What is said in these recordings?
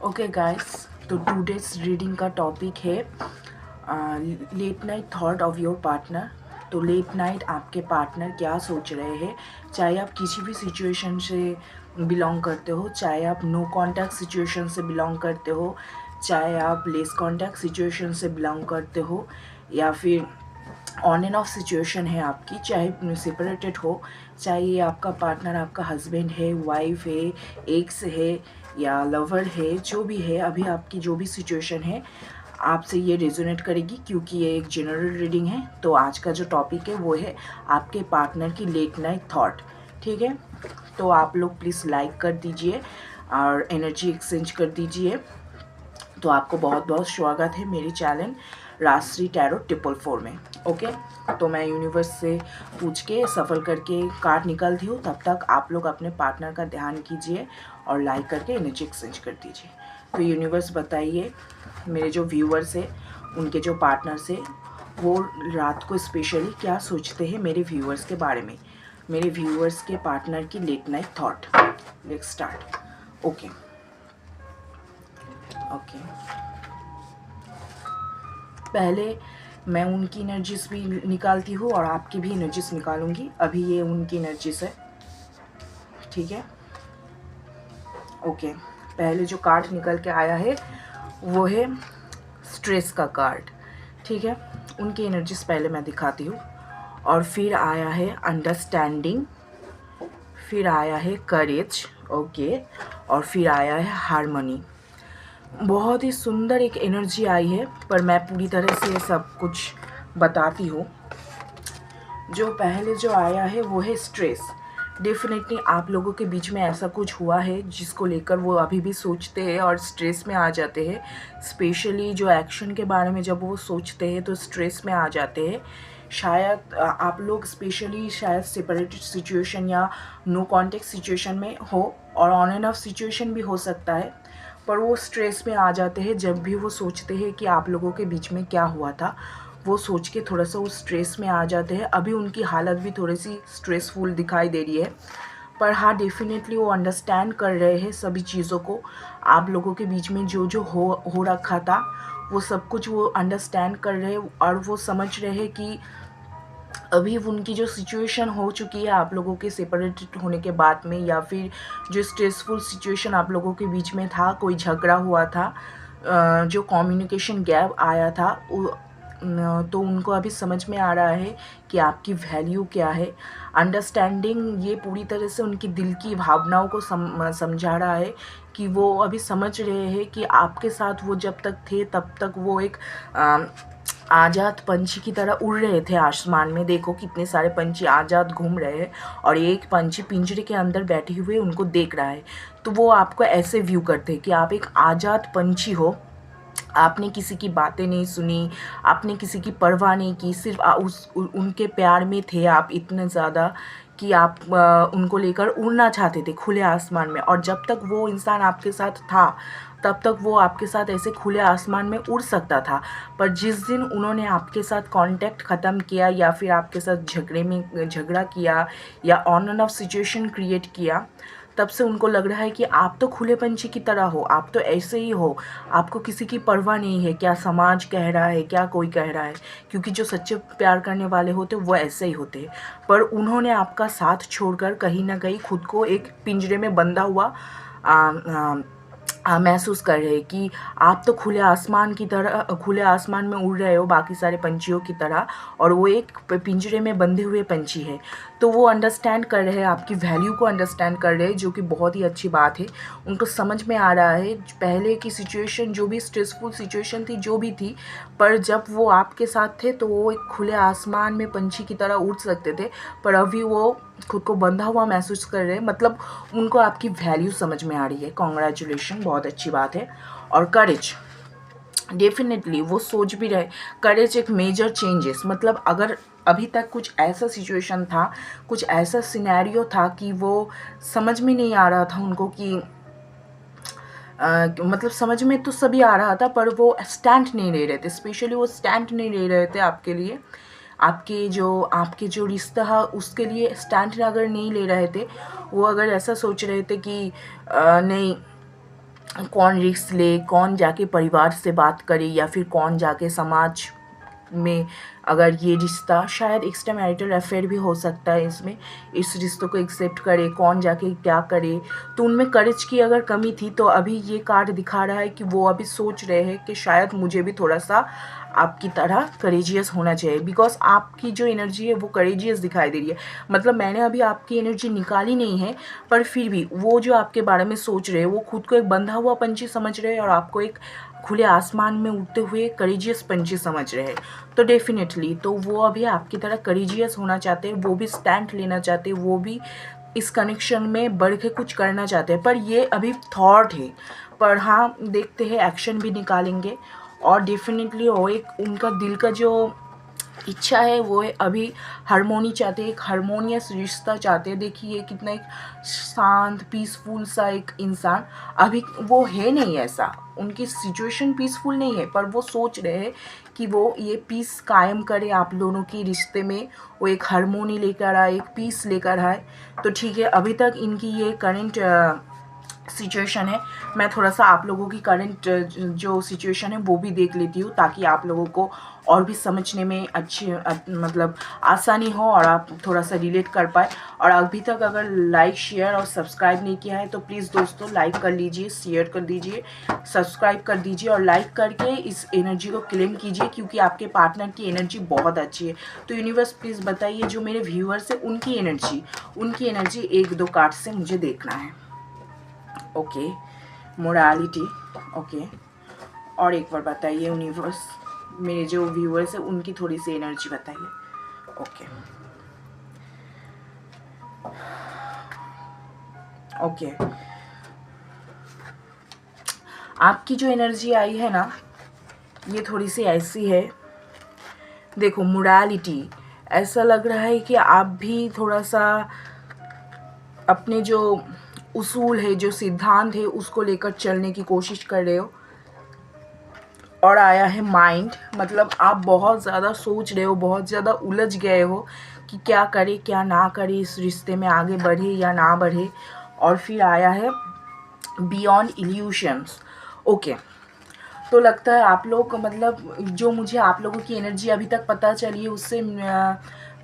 Okay guys, तो today's reading का topic है late night thought of your partner. तो लेट नाइट आपके पार्टनर क्या सोच रहे हैं, चाहे आप किसी भी सिचुएशन से बिलोंग करते हो, चाहे आप नो कांटेक्ट सिचुएशन से बिलोंग करते हो, चाहे आप लेस कांटेक्ट सिचुएशन से बिलोंग करते हो, या फिर ऑन एंड ऑफ सिचुएशन है आपकी, चाहे सेपरेटेड हो, चाहे ये आपका पार्टनर आपका हस्बैंड है, वाइफ है, एक्स है या लवर है, जो भी है, अभी आपकी जो भी सिचुएशन है आपसे ये रेजोनेट करेगी, क्योंकि ये एक जनरल रीडिंग है। तो आज का जो टॉपिक है वो है आपके पार्टनर की लेट नाइट थॉट। ठीक है, तो आप लोग प्लीज़ लाइक कर दीजिए और एनर्जी एक्सचेंज कर दीजिए। तो आपको बहुत बहुत स्वागत है मेरी चैनल राजश्री टैरो 444 में। ओके, तो मैं यूनिवर्स से पूछ के सफल करके कार्ड निकालती हूँ। तब तक आप लोग अपने पार्टनर का ध्यान कीजिए और लाइक करके एनर्जी एक्सचेंज कर दीजिए। तो यूनिवर्स बताइए, मेरे जो व्यूअर्स है उनके जो पार्टनर्स है वो रात को स्पेशली क्या सोचते हैं मेरे व्यूअर्स के बारे में, मेरे व्यूअर्स के पार्टनर की late night thought. Let's start. Okay okay, पहले मैं उनकी एनर्जीज भी निकालती हूँ और आपकी भी एनर्जीज निकालूंगी। अभी ये उनकी एनर्जीज है, ठीक है। ओके, पहले जो कार्ड निकल के आया है वो है स्ट्रेस का कार्ड, ठीक है। उनकी एनर्जीज पहले मैं दिखाती हूँ। और फिर आया है अंडरस्टैंडिंग, फिर आया है करेज, ओके, और फिर आया है हारमोनी। बहुत ही सुंदर एक एनर्जी आई है, पर मैं पूरी तरह से सब कुछ बताती हूँ। जो पहले जो आया है वो है स्ट्रेस। डेफिनेटली आप लोगों के बीच में ऐसा कुछ हुआ है जिसको लेकर वो अभी भी सोचते हैं और स्ट्रेस में आ जाते हैं। स्पेशली जो एक्शन के बारे में जब वो सोचते हैं तो स्ट्रेस में आ जाते हैं। शायद आप लोग स्पेशली शायद सेपरेटेड सिचुएशन या नो कॉन्टेक्ट सिचुएशन में हो, और ऑन एंड ऑफ सिचुएशन भी हो सकता है, पर वो स्ट्रेस में आ जाते हैं जब भी वो सोचते हैं कि आप लोगों के बीच में क्या हुआ था। वो सोच के थोड़ा सा वो स्ट्रेस में आ जाते हैं। अभी उनकी हालत भी थोड़ी सी स्ट्रेसफुल दिखाई दे रही है, पर हाँ डेफिनेटली वो अंडरस्टैंड कर रहे हैं सभी चीज़ों को। आप लोगों के बीच में जो जो हो रखा था वो सब कुछ वो अंडरस्टैंड कर रहे हैं, और वो समझ रहे हैं कि अभी उनकी जो सिचुएशन हो चुकी है आप लोगों के सेपरेटेड होने के बाद में, या फिर जो स्ट्रेसफुल सिचुएशन आप लोगों के बीच में था, कोई झगड़ा हुआ था, जो कम्युनिकेशन गैप आया था, तो उनको अभी समझ में आ रहा है कि आपकी वैल्यू क्या है। अंडरस्टैंडिंग ये पूरी तरह से उनकी दिल की भावनाओं को समझा रहा है कि वो अभी समझ रहे हैं कि आपके साथ वो जब तक थे तब तक वो एक आज़ाद पंछी की तरह उड़ रहे थे आसमान में। देखो कितने सारे पंछी आज़ाद घूम रहे हैं और एक पंछी पिंजरे के अंदर बैठे हुए उनको देख रहा है। तो वो आपको ऐसे व्यू करते हैं कि आप एक आज़ाद पंछी हो, आपने किसी की बातें नहीं सुनी, आपने किसी की परवाह नहीं की, सिर्फ उनके प्यार में थे आप इतने ज़्यादा कि आप उनको लेकर उड़ना चाहते थे खुले आसमान में। और जब तक वो इंसान आपके साथ था तब तक वो आपके साथ ऐसे खुले आसमान में उड़ सकता था, पर जिस दिन उन्होंने आपके साथ कांटेक्ट ख़त्म किया या फिर आपके साथ झगड़ा किया या on end of situation create किया, तब से उनको लग रहा है कि आप तो खुले पंछी की तरह हो, आप तो ऐसे ही हो, आपको किसी की परवाह नहीं है क्या समाज कह रहा है, क्या कोई कह रहा है। क्योंकि जो सच्चे प्यार करने वाले होते वो ऐसे ही होते हैं। पर उन्होंने आपका साथ छोड़कर कहीं ना कहीं खुद को एक पिंजरे में बंधा हुआ महसूस कर रहे हैं कि आप तो खुले आसमान की तरह खुले आसमान में उड़ रहे हो बाकी सारे पंछियों की तरह, और वो एक पिंजरे में बंधे हुए पंछी है। तो वो अंडरस्टैंड कर रहे हैं, आपकी वैल्यू को अंडरस्टैंड कर रहे हैं, जो कि बहुत ही अच्छी बात है। उनको समझ में आ रहा है पहले की सिचुएशन जो भी स्ट्रेसफुल सिचुएशन थी जो भी थी, पर जब वो आपके साथ थे तो वो एक खुले आसमान में पंछी की तरह उड़ सकते थे, पर अभी वो खुद को बंधा हुआ महसूस कर रहे हैं। मतलब उनको आपकी वैल्यू समझ में आ रही है। कॉन्ग्रेचुलेशन, बहुत अच्छी बात है। और करेज, डेफिनेटली वो सोच भी रहे, करेज एक मेजर चेंजेस। मतलब अगर अभी तक कुछ ऐसा सिचुएशन था, कुछ ऐसा सिनेरियो था कि वो समझ में नहीं आ रहा था उनको कि मतलब समझ में तो सभी आ रहा था पर वो स्टैंड नहीं ले रहे थे। स्पेशली वो स्टैंड नहीं ले रहे थे आपके लिए, आपके जो रिश्ता है उसके लिए स्टैंड अगर नहीं ले रहे थे, वो अगर ऐसा सोच रहे थे कि नहीं कौन रिस्क ले, कौन जाके परिवार से बात करे, या फिर कौन जाके समाज में, अगर ये रिश्ता शायद एक्स्ट्रा मैरिटल अफेयर भी हो सकता है, इसमें इस रिश्तों को एक्सेप्ट करे, कौन जाके क्या करे। तो उनमें करेज की अगर कमी थी तो अभी ये कार्ड दिखा रहा है कि वो अभी सोच रहे हैं कि शायद मुझे भी थोड़ा सा आपकी तरह करेजियस होना चाहिए, बिकॉज आपकी जो एनर्जी है वो करेजियस दिखाई दे रही है। मतलब मैंने अभी आपकी एनर्जी निकाली नहीं है, पर फिर भी वो जो आपके बारे में सोच रहे हैं वो खुद को एक बंधा हुआ पंछी समझ रहे हैं और आपको एक खुले आसमान में उड़ते हुए करेजियस पंछी समझ रहे हैं। तो डेफिनेटली तो वो अभी आपकी तरह करेजियस होना चाहते हैं, वो भी स्टैंड लेना चाहते हैं, वो भी इस कनेक्शन में बढ़ के कुछ करना चाहते हैं। पर ये अभी थॉट है, पर हाँ देखते हैं एक्शन भी निकालेंगे। और डेफिनेटली वो एक उनका दिल का जो इच्छा है वो है अभी हारमोनी चाहते हैं, एक हारमोनियस रिश्ता चाहते हैं। देखिए कितना एक शांत पीसफुल सा एक इंसान, अभी वो है नहीं ऐसा, उनकी सिचुएशन पीसफुल नहीं है, पर वो सोच रहे हैं कि वो ये पीस कायम करे आप दोनों के रिश्ते में, वो एक हारमोनी लेकर आए, एक पीस लेकर आए। तो ठीक है, अभी तक इनकी ये करंट सिचुएशन है। मैं थोड़ा सा आप लोगों की करंट जो सिचुएशन है वो भी देख लेती हूँ, ताकि आप लोगों को और भी समझने में अच्छी मतलब आसानी हो और आप थोड़ा सा रिलेट कर पाए। और अभी तक अगर लाइक शेयर और सब्सक्राइब नहीं किया है तो प्लीज़ दोस्तों लाइक कर लीजिए, शेयर कर दीजिए, सब्सक्राइब कर दीजिए और लाइक करके इस एनर्जी को क्लेम कीजिए, क्योंकि आपके पार्टनर की एनर्जी बहुत अच्छी है। तो यूनिवर्स प्लीज़ बताइए जो मेरे व्यूअर्स हैं उनकी एनर्जी एक दो कार्ड से मुझे देखना है। Okay, morality. ओके, और एक बार बताइए यूनिवर्स, मेरे जो व्यूअर्स हैं उनकी थोड़ी सी एनर्जी बताइए। ओके ओके, आपकी जो एनर्जी आई है ना ये थोड़ी सी ऐसी है। देखो मोरालिटी, ऐसा लग रहा है कि आप भी थोड़ा सा अपने जो उसूल है, जो सिद्धांत है उसको लेकर चलने की कोशिश कर रहे हो। और आया है माइंड, मतलब आप बहुत ज़्यादा सोच रहे हो, बहुत ज़्यादा उलझ गए हो कि क्या करे क्या ना करे, इस रिश्ते में आगे बढ़े या ना बढ़े। और फिर आया है बियॉन्ड इल्यूशंस। ओके, तो लगता है आप लोग, मतलब जो मुझे आप लोगों की एनर्जी अभी तक पता चली है उससे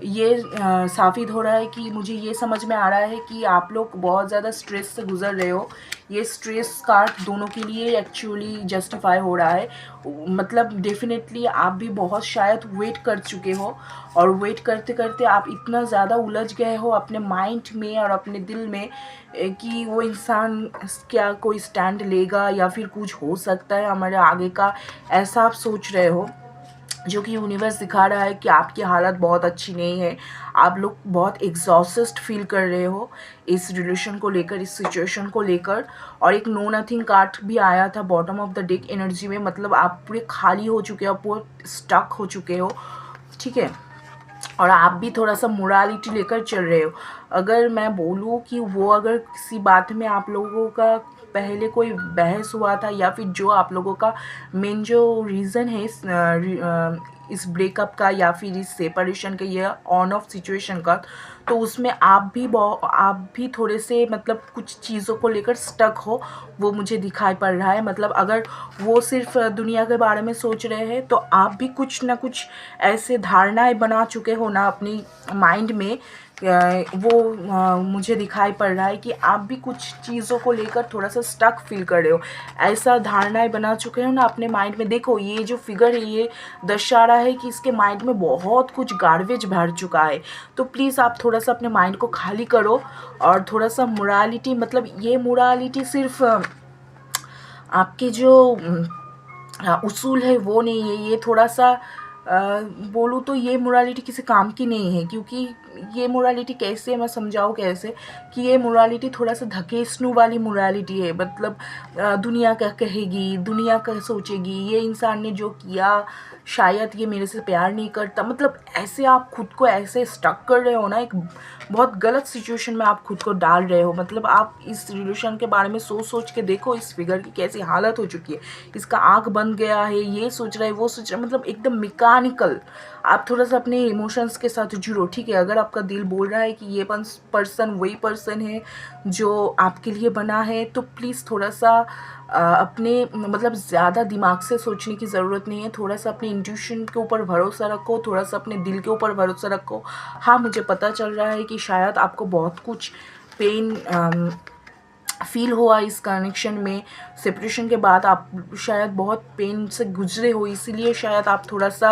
ये साबित हो रहा है कि मुझे ये समझ में आ रहा है कि आप लोग बहुत ज़्यादा स्ट्रेस से गुजर रहे हो। ये स्ट्रेस कार्ड दोनों के लिए एक्चुअली जस्टिफाई हो रहा है। मतलब डेफिनेटली आप भी बहुत शायद वेट कर चुके हो, और वेट करते करते आप इतना ज़्यादा उलझ गए हो अपने माइंड में और अपने दिल में कि वो इंसान क्या कोई स्टैंड लेगा या फिर कुछ हो सकता है हमारे आगे का, ऐसा आप सोच रहे हो। जो कि यूनिवर्स दिखा रहा है कि आपकी हालत बहुत अच्छी नहीं है, आप लोग बहुत एग्जॉस्टेड फील कर रहे हो इस रिलेशन को लेकर, इस सिचुएशन को लेकर। और एक नो नथिंग कार्ड भी आया था bottom of the deck energy में, मतलब आप पूरे खाली हो चुके हो, पूरे स्टक हो चुके हो, ठीक है। और आप भी थोड़ा सा मोरालिटी लेकर चल रहे हो। अगर मैं बोलूँ कि वो अगर किसी बात में आप लोगों का पहले कोई बहस हुआ था, या फिर जो आप लोगों का मेन जो रीज़न है इस ब्रेकअप का या फिर इस सेपरेशन के या ऑन ऑफ सिचुएशन का, तो उसमें आप भी थोड़े से मतलब कुछ चीज़ों को लेकर स्टक हो, वो मुझे दिखाई पड़ रहा है। मतलब अगर वो सिर्फ दुनिया के बारे में सोच रहे हैं तो आप भी कुछ ना कुछ ऐसे धारणाएं बना चुके हो ना अपनी माइंड में, वो मुझे दिखाई पड़ रहा है कि आप भी कुछ चीज़ों को लेकर थोड़ा सा स्टक फील कर रहे हो, ऐसा धारणाएं बना चुके हो ना अपने माइंड में। देखो ये जो फिगर है ये दर्शा रहा है कि इसके माइंड में बहुत कुछ गार्बेज भर चुका है। तो प्लीज़ आप थोड़ा सा अपने माइंड को खाली करो और थोड़ा सा मोरालिटी, मतलब ये मोरालिटी सिर्फ आपके जो उसूल है वो नहीं है, ये थोड़ा सा बोलूँ तो ये मोरालिटी किसी काम की नहीं है। क्योंकि ये मोरालिटी कैसे मैं समझाऊँ कैसे, कि ये मोरालिटी थोड़ा सा धकेसनू वाली मोरालिटी है। मतलब दुनिया क्या कहेगी, दुनिया क्या सोचेगी, ये इंसान ने जो किया शायद ये मेरे से प्यार नहीं करता, मतलब ऐसे आप खुद को ऐसे स्टक कर रहे हो ना, एक बहुत गलत सिचुएशन में आप खुद को डाल रहे हो। मतलब आप इस रिलेशन के बारे में सोच सोच के देखो इस फिगर की कैसी हालत हो चुकी है। इसका आँख बंद गया है, ये सोच रहा है, वो सोच रहा है, मतलब एकदम मैकेनिकल। आप थोड़ा सा अपने इमोशंस के साथ जुड़ो, ठीक है। अगर आपका दिल बोल रहा है कि ये पर्सन वही पर्सन है जो आपके लिए बना है, तो प्लीज़ थोड़ा सा अपने मतलब ज़्यादा दिमाग से सोचने की ज़रूरत नहीं है। थोड़ा सा अपने इंट्यूशन के ऊपर भरोसा रखो, थोड़ा सा अपने दिल के ऊपर भरोसा रखो। हाँ, मुझे पता चल रहा है कि शायद आपको बहुत कुछ पेन फील हुआ इस कनेक्शन में। सेपरेशन के बाद आप शायद बहुत पेन से गुजरे हो, इसीलिए शायद आप थोड़ा सा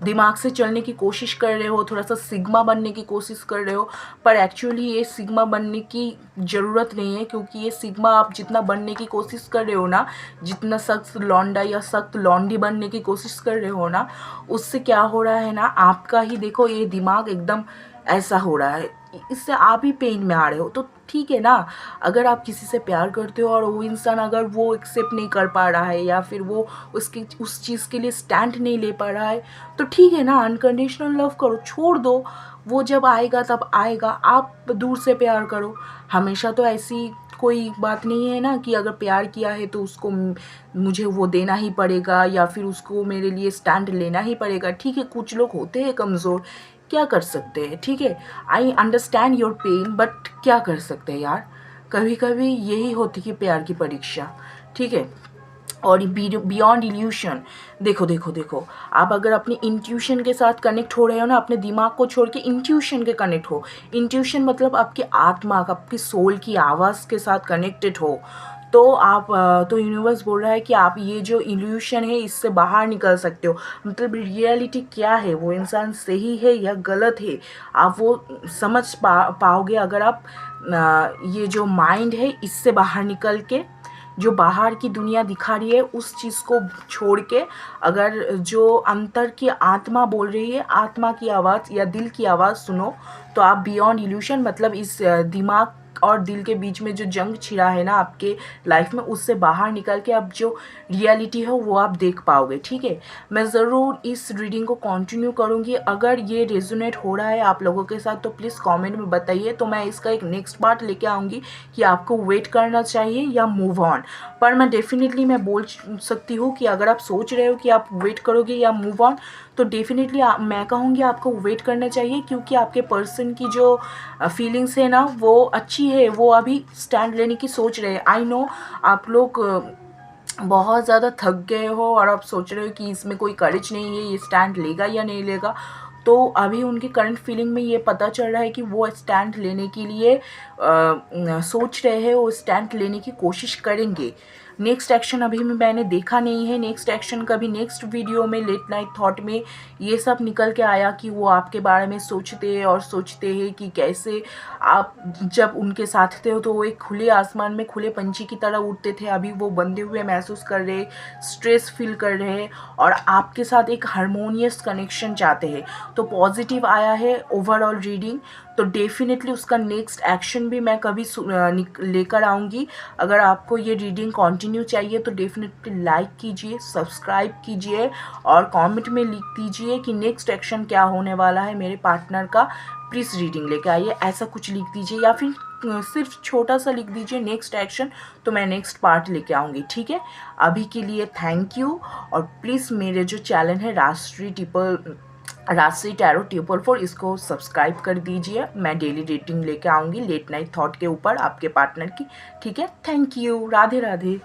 दिमाग से चलने की कोशिश कर रहे हो, थोड़ा सा सिग्मा बनने की कोशिश कर रहे हो। पर एक्चुअली ये सिग्मा बनने की ज़रूरत नहीं है, क्योंकि ये सिग्मा आप जितना बनने की कोशिश कर रहे हो ना, जितना सख्त लौंडा या सख्त लौंडी बनने की कोशिश कर रहे हो ना, उससे क्या हो रहा है ना, आपका ही देखो ये दिमाग एकदम ऐसा हो रहा है, इससे आप ही पेन में आ रहे हो। तो ठीक है ना, अगर आप किसी से प्यार करते हो और वो इंसान अगर वो एक्सेप्ट नहीं कर पा रहा है या फिर वो उसकी उस चीज़ के लिए स्टैंड नहीं ले पा रहा है, तो ठीक है ना, अनकंडीशनल लव करो, छोड़ दो। वो जब आएगा तब आएगा, आप दूर से प्यार करो। हमेशा तो ऐसी कोई बात नहीं है ना कि अगर प्यार किया है तो उसको मुझे वो देना ही पड़ेगा या फिर उसको मेरे लिए स्टैंड लेना ही पड़ेगा। ठीक है, कुछ लोग होते हैं कमज़ोर, क्या कर सकते हैं, ठीक है। I understand your pain, but क्या कर सकते हैं यार, कभी कभी यही होती है प्यार की परीक्षा, ठीक है। और बियॉन्ड इल्यूशन, देखो देखो देखो, आप अगर अपनी इंट्यूशन के साथ कनेक्ट हो रहे हो ना, अपने दिमाग को छोड़ के इंट्यूशन के कनेक्ट हो। इंट्यूशन मतलब आपकी आत्मा, आपकी सोल की आवाज़ के साथ कनेक्टेड हो, तो आप तो यूनिवर्स बोल रहा है कि आप ये जो इल्यूशन है इससे बाहर निकल सकते हो। मतलब रियलिटी क्या है, वो इंसान सही है या गलत है, आप वो समझ पाओगे अगर आप ये जो माइंड है इससे बाहर निकल के, जो बाहर की दुनिया दिखा रही है उस चीज़ को छोड़ के, अगर जो अंतर की आत्मा बोल रही है, आत्मा की आवाज़ या दिल की आवाज़ सुनो, तो आप बियॉन्ड इल्यूशन, मतलब इस दिमाग और दिल के बीच में जो जंग छिड़ा है ना आपके लाइफ में, उससे बाहर निकल के अब जो रियलिटी है वो आप देख पाओगे, ठीक है। मैं ज़रूर इस रीडिंग को कंटिन्यू करूँगी। अगर ये रेजोनेट हो रहा है आप लोगों के साथ तो प्लीज़ कमेंट में बताइए, तो मैं इसका एक नेक्स्ट पार्ट लेके आऊँगी कि आपको वेट करना चाहिए या मूव ऑन। पर मैं डेफिनेटली मैं बोल सकती हूँ कि अगर आप सोच रहे हो कि आप वेट करोगे या मूव ऑन, तो डेफिनेटली मैं कहूँगी आपको वेट करना चाहिए, क्योंकि आपके पर्सन की जो फीलिंग्स है ना वो अच्छी है, वो अभी स्टैंड लेने की सोच रहे हैं। आई नो आप लोग बहुत ज़्यादा थक गए हो और आप सोच रहे हो कि इसमें कोई करेज नहीं है, ये स्टैंड लेगा या नहीं लेगा। तो अभी उनकी करंट फीलिंग में ये पता चल रहा है कि वो स्टैंड लेने के लिए सोच रहे हैं, वो स्टैंड लेने की कोशिश करेंगे। नेक्स्ट एक्शन अभी मैंने देखा नहीं है, नेक्स्ट एक्शन कभी नेक्स्ट वीडियो में लेट नाइट थॉट में ये सब निकल के आया कि वो आपके बारे में सोचते हैं और सोचते हैं कि कैसे आप जब उनके साथ थे तो वो एक खुले आसमान में खुले पंछी की तरह उड़ते थे, अभी वो बंधे हुए महसूस कर रहे, स्ट्रेस फील कर रहे हैं और आपके साथ एक हारमोनियस कनेक्शन चाहते हैं। तो पॉजिटिव आया है ओवरऑल रीडिंग, तो डेफिनेटली उसका नेक्स्ट एक्शन भी मैं कभी लेकर आऊँगी। अगर आपको ये रीडिंग कंटिन्यू चाहिए तो डेफिनेटली लाइक कीजिए, सब्सक्राइब कीजिए और कमेंट में लिख दीजिए कि नेक्स्ट एक्शन क्या होने वाला है मेरे पार्टनर का। प्लीज़ रीडिंग लेके आइए, ऐसा कुछ लिख दीजिए या फिर सिर्फ छोटा सा लिख दीजिए नेक्स्ट एक्शन, तो मैं नेक्स्ट पार्ट लेके आऊँगी, ठीक है। अभी के लिए थैंक यू, और प्लीज़ मेरे जो चैनल है राजश्री टैरो 444, इसको सब्सक्राइब कर दीजिए। मैं डेली रेटिंग लेके आऊँगी लेट नाइट थॉट के ऊपर आपके पार्टनर की, ठीक है। Thank you, Radhe Radhe.